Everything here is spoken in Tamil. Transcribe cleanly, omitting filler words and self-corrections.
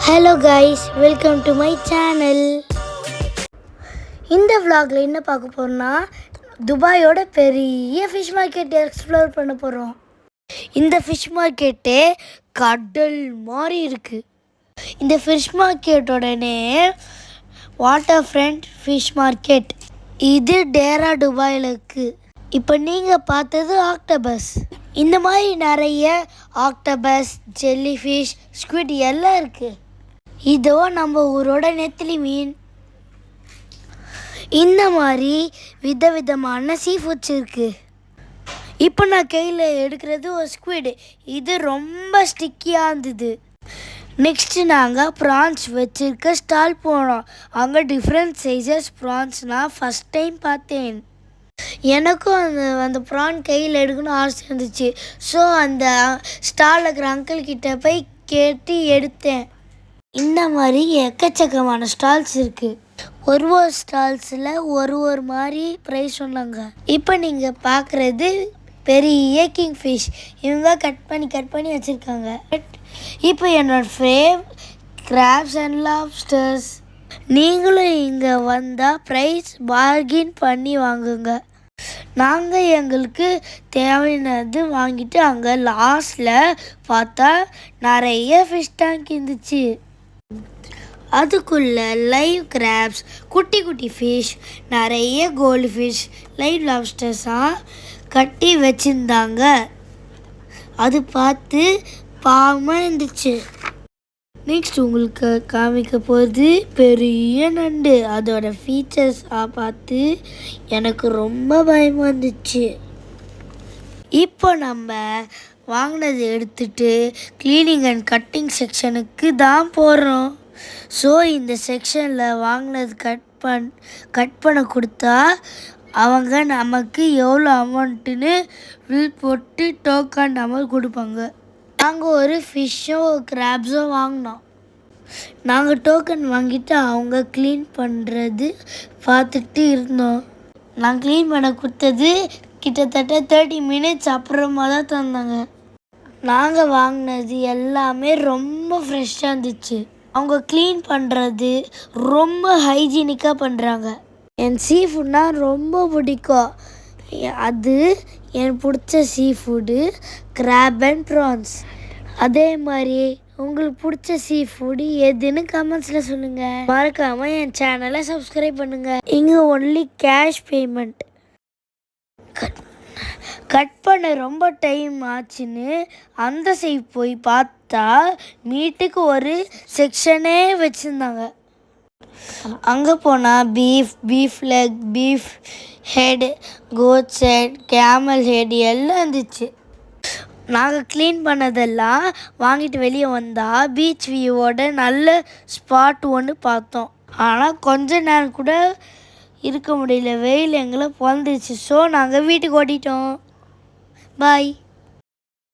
Hello guys, welcome to my channel. இந்த vlogல என்ன பார்க்க போறோம்னா துபாயோட பெரிய ஃபிஷ் மார்க்கெட் எக்ஸ்ப்ளோர் பண்ண போகிறோம். இந்த ஃபிஷ் மார்க்கெட்டே கடல் மாதிரி இருக்குது. இந்த ஃபிஷ் மார்க்கெட்டோட name waterfront fish market. இது டேரா துபாயில் இருக்குது. இப்போ நீங்கள் பார்த்தது ஆக்டோபஸ். இந்த மாதிரி நிறைய ஆக்டோபஸ், ஜெல்லி ஃபிஷ், ஸ்குவிட் எல்லாம் இருக்குது. இதோ நம்ம ஊரோட நெத்திலி மீன். இந்த மாதிரி விதவிதமான சீ ஃபுட்ஸ் இருக்குது. இப்போ நான் கையில் எடுக்கிறது ஒரு ஸ்குவிட். இது ரொம்ப ஸ்டிக்கியாக இருந்தது. நெக்ஸ்ட்டு நாங்கள் ப்ரான்ஸ் வச்சுருக்க ஸ்டால் போனோம். அங்கே டிஃப்ரெண்ட் சைஸஸ் ப்ரான்ஸ் நான் ஃபஸ்ட் டைம் பார்த்தேன். எனக்கும் அந்த ப்ரான் கையில் எடுக்கணும்னு ஆசை இருந்துச்சு. ஸோ அந்த ஸ்டாலில் இருக்கிற அங்கிள் கிட்ட போய் கேட்டு எடுத்தேன். இந்த மாதிரி எக்கச்சக்கமான ஸ்டால்ஸ் இருக்குது. ஒரு ஸ்டால்ஸில் ஒரு மாதிரி ப்ரைஸ் சொன்னாங்க. இப்போ நீங்கள் பார்க்குறது பெரிய கிங் ஃபிஷ். இவங்க கட் பண்ணி வச்சுருக்காங்க. இப்போ என்னோடய கிராப்ஸ் அண்ட் லாப்ஸ்டர்ஸ். நீங்களும் இங்கே வந்தால் ப்ரைஸ் பார்கின் பண்ணி வாங்குங்க. நாங்கள் எங்களுக்கு தேவையானது வாங்கிட்டு அங்கே லாஸ்டில் பார்த்தா நிறைய ஃபிஷ் டேங்க் இருந்துச்சு. அதுக்குள்ளே லைவ் கிராப்ஸ், குட்டி குட்டி ஃபிஷ், நிறைய கோல்டு ஃபிஷ், லைவ் லாப்ஸ்டர்ஸாக கட்டி வச்சுருந்தாங்க. அது பார்த்து பாவமாக இருந்துச்சு. நெக்ஸ்ட் உங்களுக்கு காமிக்க போகிறது பெரிய நண்டு. அதோட ஃபீச்சர்ஸாக பார்த்து எனக்கு ரொம்ப பயமாக இருந்துச்சு. இப்போ நம்ம வாங்கினது எடுத்துகிட்டு க்ளீனிங் அண்ட் கட்டிங் செக்ஷனுக்கு தான் போகிறோம். ஸோ இந்த செக்ஷனில் வாங்கினது கட் பண்ண கொடுத்தா அவங்க நமக்கு எவ்வளோ அமௌண்ட்டுன்னு பில் போட்டு டோக்கன் நம்பர் கொடுப்பாங்க. நாங்கள் ஒரு ஃபிஷ்ஷோ கிராப்ஸோ வாங்கினோம். நாங்கள் டோக்கன் வாங்கிட்டு அவங்க க்ளீன் பண்ணுறது பார்த்துட்டு இருந்தோம். நான் க்ளீன் பண்ண கொடுத்தது கிட்டத்தட்ட 30 மினிட்ஸ் அப்புறமா தான் தந்தாங்க. நாங்கள் வாங்கினது எல்லாமே ரொம்ப ஃப்ரெஷ்ஷாக இருந்துச்சு. அவங்க க்ளீன் பண்ணுறது ரொம்ப ஹைஜீனிக்காக பண்ணுறாங்க. என் சீ ஃபுட்னால் ரொம்ப பிடிக்கும். அது எனக்கு பிடிச்ச சீ ஃபுட்டு கிராப் அண்ட் ப்ரான்ஸ். அதே மாதிரி உங்களுக்கு பிடிச்ச சீ ஃபுட்டு எதுன்னு கமெண்ட்ஸில் சொல்லுங்கள். மறக்காமல் என் சேனலை சப்ஸ்கிரைப் பண்ணுங்கள். இங்கே ஒன்லி கேஷ் பேமெண்ட். கட் பண்ண ரொம்ப டைம் ஆச்சுன்னு அந்த சைட் போய் பார்த்தா மீட்டுக்கு ஒரு செக்ஷனே வச்சுருந்தாங்க. அங்கே போனால் beef leg, beef head, goat head, camel head எல்லாம் இருந்துச்சு. நாங்கள் க்ளீன் பண்ணதெல்லாம் வாங்கிட்டு வெளியே வந்தால் பீச் வியூவோட நல்ல ஸ்பாட் ஒன்று பார்த்தோம். ஆனால் கொஞ்ச நேரம் கூட இருக்க முடியல. வெயில் எங்களை பொழந்துச்சு. ஸோ நாங்கள் வீட்டுக்கு ஓட்டிட்டோம். பாய்.